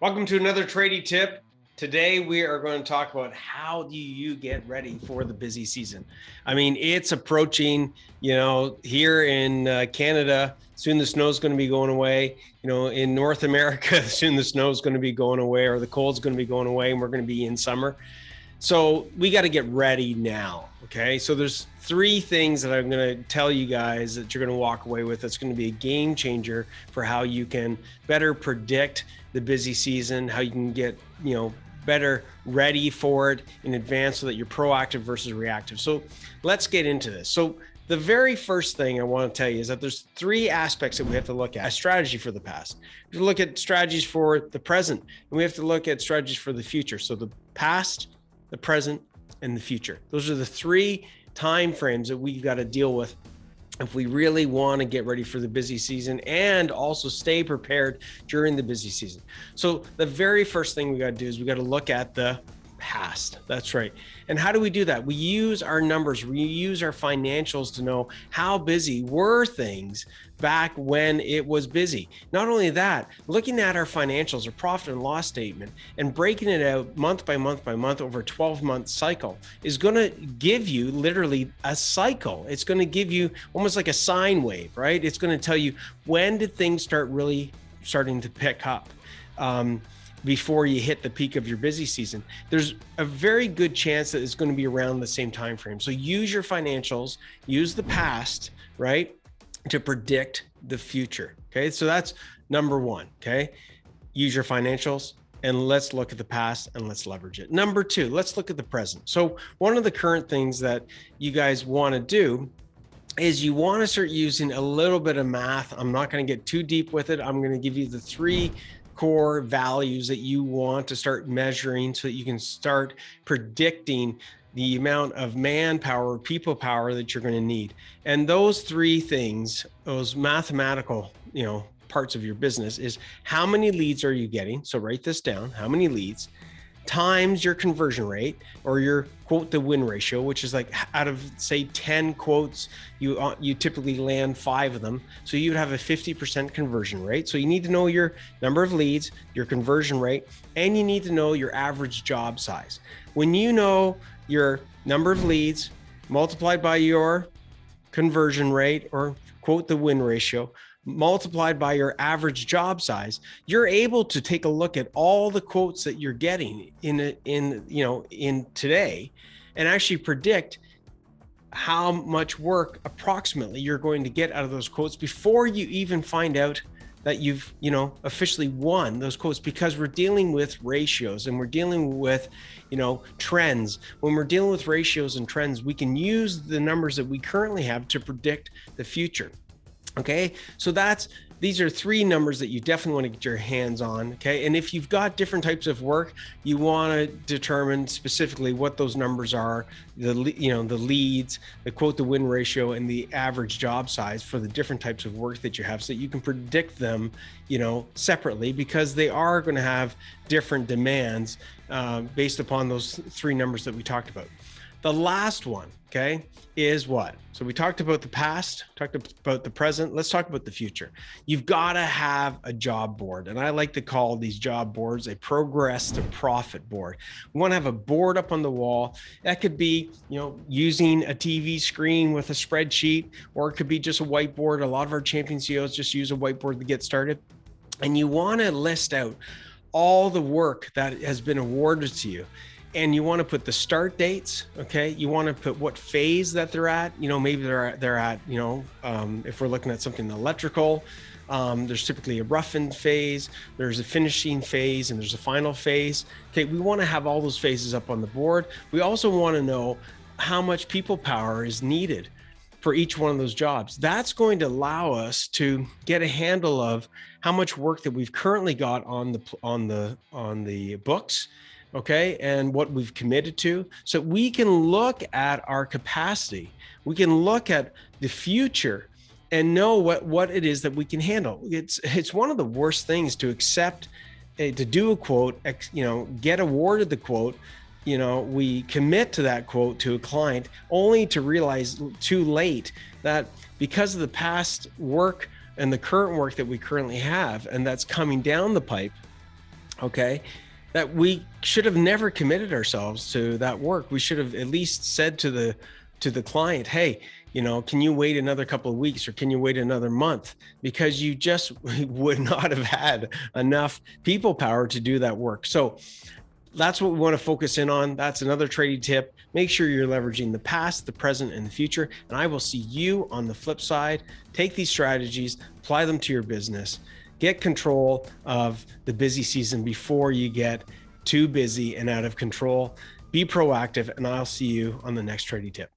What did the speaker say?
Welcome to another tradie tip. Today we are going to talk about how do you get ready for the busy season. I mean, it's approaching, here in Canada, soon the snow is going to be going away. In North America, soon the snow is going to be going away, or the cold's going to be going away, and we're going to be in summer. So we got to get ready now. Okay. So there's three things that I'm going to tell you guys that you're going to walk away with. That's going to be a game changer for how you can better predict the busy season, how you can get, better ready for it in advance so that you're proactive versus reactive. So let's get into this. So the very first thing I want to tell you is that there's three aspects that we have to look at. A strategy for the past. We have to look at strategies for the present, and we have to look at strategies for the future. So the past, the present, and the future. Those are the three time frames that we've got to deal with if we really want to get ready for the busy season and also stay prepared during the busy season. So the very first thing we got to do is we got to look at the past. That's right. And how do we do that? We use our numbers, we use our financials to know how busy were things back when it was busy. Not only that, looking at our financials, our profit and loss statement, and breaking it out month by month by month over a 12-month cycle is going to give you literally a cycle. It's going to give you almost like a sine wave, right? It's going to tell you when did things start really starting to pick up. Before you hit the peak of your busy season. There's a very good chance that it's going to be around the same time frame. So use your financials, use the past, right, to predict the future. Okay, so that's number one. Okay, use your financials and let's look at the past and let's leverage it. Number two, let's look at the present. So one of the current things that you guys want to do is you want to start using a little bit of math. I'm not going to get too deep with it. I'm going to give you the three core values that you want to start measuring so that you can start predicting the amount of manpower, people power that you're going to need. And those three things, those mathematical, parts of your business is how many leads are you getting? So write this down, how many leads times your conversion rate or your quote to win ratio, which is like out of say 10 quotes, you typically land 5 of them. So you'd have a 50% conversion rate. So you need to know your number of leads, your conversion rate, and you need to know your average job size. When you know your number of leads multiplied by your conversion rate or quote the win ratio, multiplied by your average job size, you're able to take a look at all the quotes that you're getting in today and actually predict how much work approximately you're going to get out of those quotes before you even find out that you've officially won those quotes, because we're dealing with ratios and we're dealing with trends. When we're dealing with ratios and trends, we can use the numbers that we currently have to predict the future. Okay, so these are three numbers that you definitely want to get your hands on. Okay, and if you've got different types of work, you want to determine specifically what those numbers are, the leads, the quote to win ratio, and the average job size for the different types of work that you have, so that you can predict them, separately, because they are going to have different demands based upon those three numbers that we talked about. The last one, okay, is what? So we talked about the past, talked about the present. Let's talk about the future. You've got to have a job board. And I like to call these job boards a progress to profit board. We want to have a board up on the wall. That could be, using a TV screen with a spreadsheet, or it could be just a whiteboard. A lot of our champion CEOs just use a whiteboard to get started. And you want to list out all the work that has been awarded to you. And you want to put the start dates, okay? You want to put what phase that they're at. Maybe they're at, if we're looking at something electrical, there's typically a rough-in phase, there's a finishing phase, and there's a final phase. Okay, we want to have all those phases up on the board. We also want to know how much people power is needed for each one of those jobs. That's going to allow us to get a handle of how much work that we've currently got on the books. Okay, and what we've committed to, so we can look at our capacity, we can look at the future and know what it is that we can handle. It's one of the worst things to accept, to do a quote, get awarded the quote, we commit to that quote to a client only to realize too late that because of the past work and the current work that we currently have and that's coming down the pipe, okay, that we should have never committed ourselves to that work. We should have at least said to the client, hey, can you wait another couple of weeks, or can you wait another month? Because you just would not have had enough people power to do that work. So that's what we want to focus in on. That's another trading tip. Make sure you're leveraging the past, the present, and the future. And I will see you on the flip side. Take these strategies, apply them to your business, get control of the busy season before you get too busy and out of control. Be proactive, and I'll see you on the next trading tip.